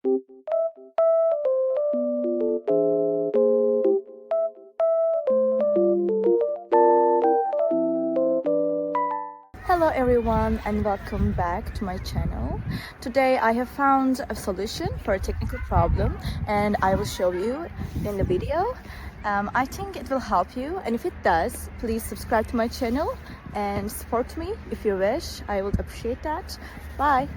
Hello everyone and welcome back to my channel. Today I have found a solution for a technical problem and I will show you in the video. I think it will help you, and if it does, please subscribe to my channel and support me if you wish. I would appreciate that. Bye!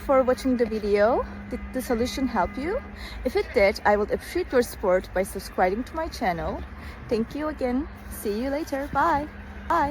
For watching the video. Did the solution help you? If it did, I would appreciate your support by subscribing to my channel. Thank you again. See you later. Bye. Bye.